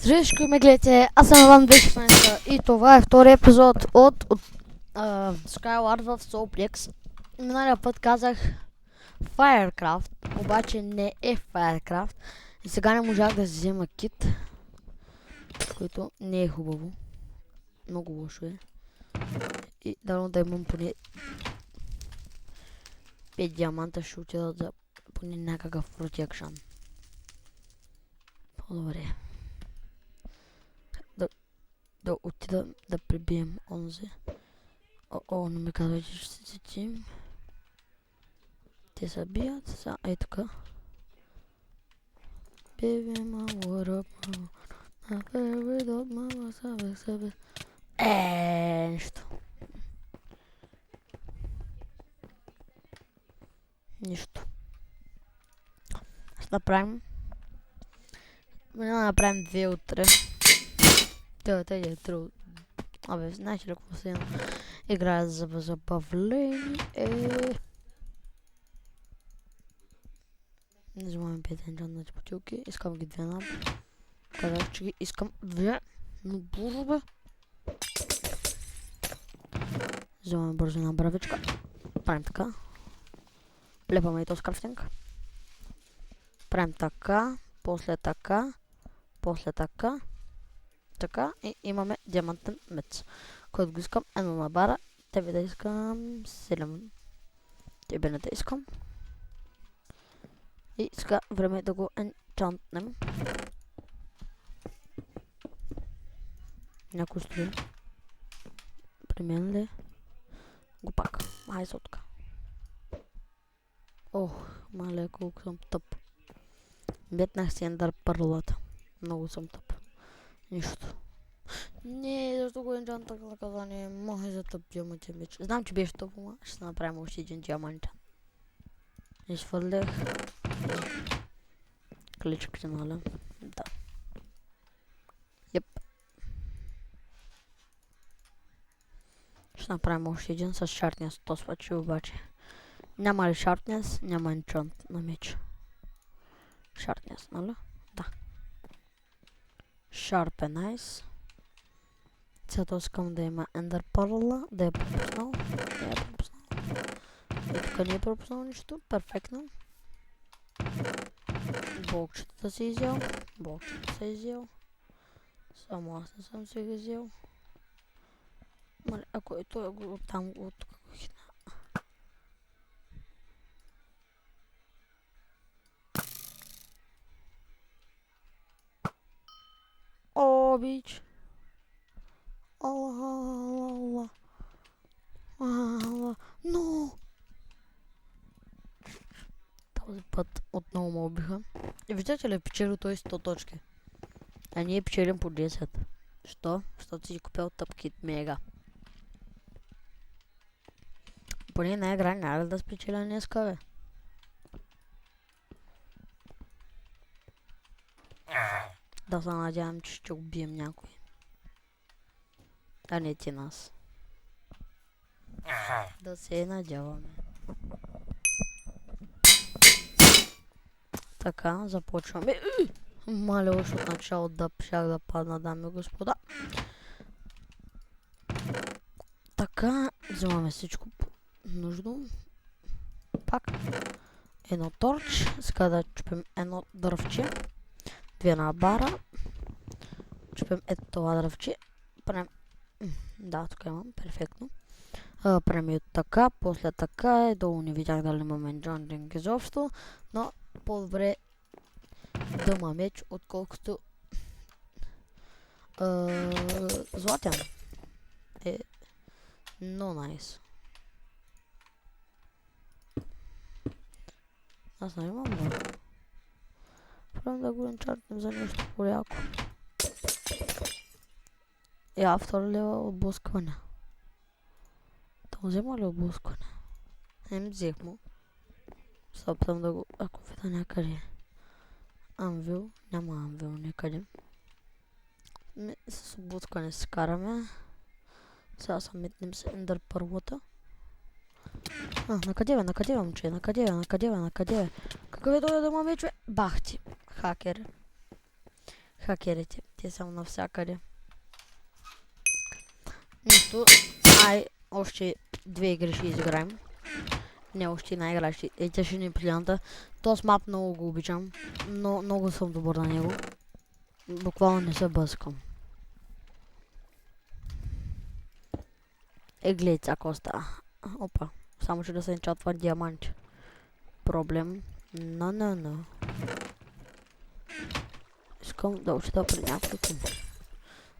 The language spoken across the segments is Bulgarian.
Здравейшки, ме гледате, аз съм Иван 2016 и това е втори епизод от Skyward в Soulplex. Миналия път казах Firecraft, обаче не е Firecraft и сега не можах да взема кит, което не е хубаво, много лошо е. И дано да имам поне 5 диаманта, ще отидат за поне някакъв протекшън. По-добре. Да отида да прибием онзи. О, не ми казвайте, че ще си тим. Те се бият, сега ей така. Baby, my what up, my favorite dog, mama, събе. Нищо. Нищо. Ще направим. Направим 2 утре. Тъй е трудно. Абе, знаеш ли какво се играе за забавление? Не взимаме 5 енчантните бутилки. Искам ги 2 на. Казах, че ги искам 2. Но бързо бе. Взимаме бързо една бравичка. Правим така. Лепаме и то с крафтинг. Правим така. После така. После така. Така и имаме диамантен мец, който го искам едно на бара. Тебе да искам 7. Тебе не да искам. И сега време е да го енчантнем. Някой стои. При мен ли? Го пак. Ай сотка. Ох, мале колко съм тъп. Метнах си ендър пърлата. Много съм тъп. Нищо. Не, защо го енчантах наказание? Може за тъп диамантен меч. Знам, че беше тъп, ама ще направим още един диамантен. И свърлях кличките, нали? Да. Йеп. Ще направим още един с шартнес. То свачи обаче. Няма ли шартнес, няма енчант на меч. Шартнес, нали? Да. Шарп е найс. Сега искам да има ендър пърла, да е пропуснал. Не е пропуснал. И тук не е пропуснал нищо. Перфектно. Блокчетата си изял. Блокчетата си изял. Само аз не съм си ги изял. Мале, ако е той го там го тук го хитна. О, бич. Алла. Но! Този път отново ме убиха. И виждате ли, печели той 100 точки. А ние печелим по 10. Що? Защото си купил тъпкит мега. Поне една игра няма да спечеля днеска, бе. Да се надявам, че ще убием някой. А не ти нас. Да се надяваме. Така, започваме. Мале, още от начало да щях да падна, дами и господа. Така, взимаме всичко нужно. Пак. Едно торч. Сега да чупим едно дървче. 2 на бара. Чупим ето това дървче. Правим... Да, тук имам. Перфектно. Правим и така. После така. Долу не видях дали имаме енчантинг изобщо. Но по-добре да има меч, отколкото златен. Е много найс. Аз не имам да. Правим да го енчантнем за нещо по-яко. Втори лева отблъскване. Да взема ли отблъскване? Не взех му. Се опитам да го... Ако видя някъде анвил, няма анвил някъде. С отблъскване се караме. Сега се метнем с ендър пърлата. Накъде момче? Накъде? Какъв е той да ма меч, бе? Бах ти. Хакер. хакерите. Те са навсякъде. Нищо. Още 2 игри ще изиграем. Не, още една игра ще. Тя ще ни плината. Този мап много го обичам. Но много съм добър на него. Буквално не се бъскам. Гледай какво става. Опа. Само че да се енчатва диамант. Проблем. Но. Искам да отида при някой ком.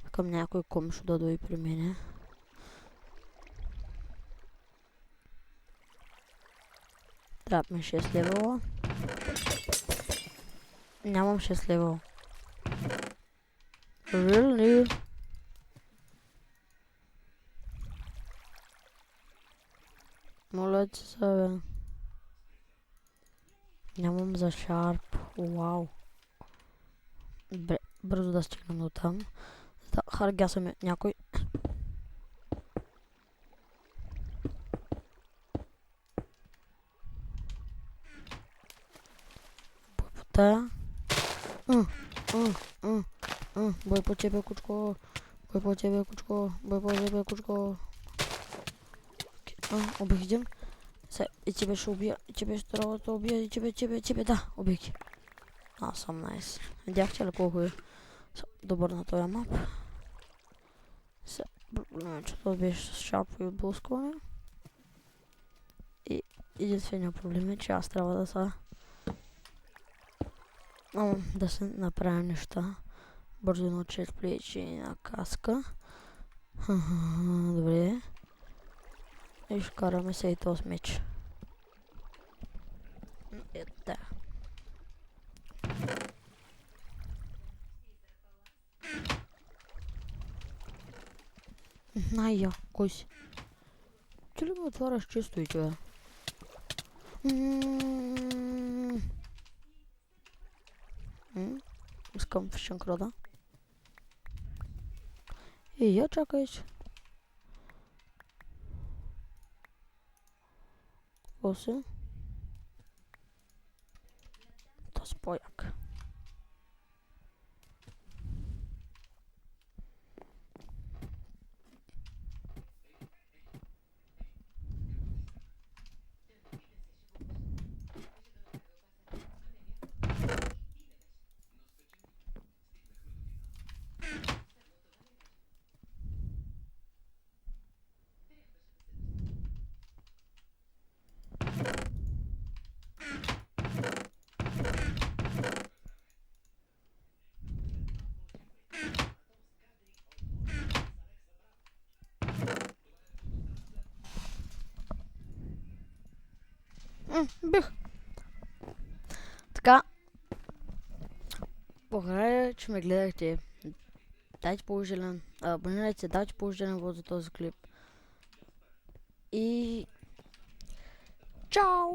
Искам някой комшо да дойде при мене. Трябва ми 6 левела. Нямам 6 левела. Really? Моля ти се, бе. Нямам за шарп. Вау. Бързо да стигнем до там. Харгясаме някой. Бой по тая. Бой по тебе, кучко. Бой по тебе, кучко. Бой по тебе, кучко. Убих един. И тебе ще убия. И тебе ще трябва да убия. И тебе, да. Убих ги. Аз съм найс. Видяхте ли колко е добър на този мап? Проблемът, че това беше с шарпо и отблъскване. И единственият проблем е, че аз трябва да се направя неща. Бързо науча плечи на каска. Добре. И ще караме се и този меч. Ето. Най-я, кой си? Че ли ме отваряш често и че? Искам фишинг рода. И я чакайся. Какво си? Този пояк. Бих. Така. Благодаря, че ме гледахте. Дайте положителен. Абонирайте се, дайте положителен вот за този клип. И... Чао!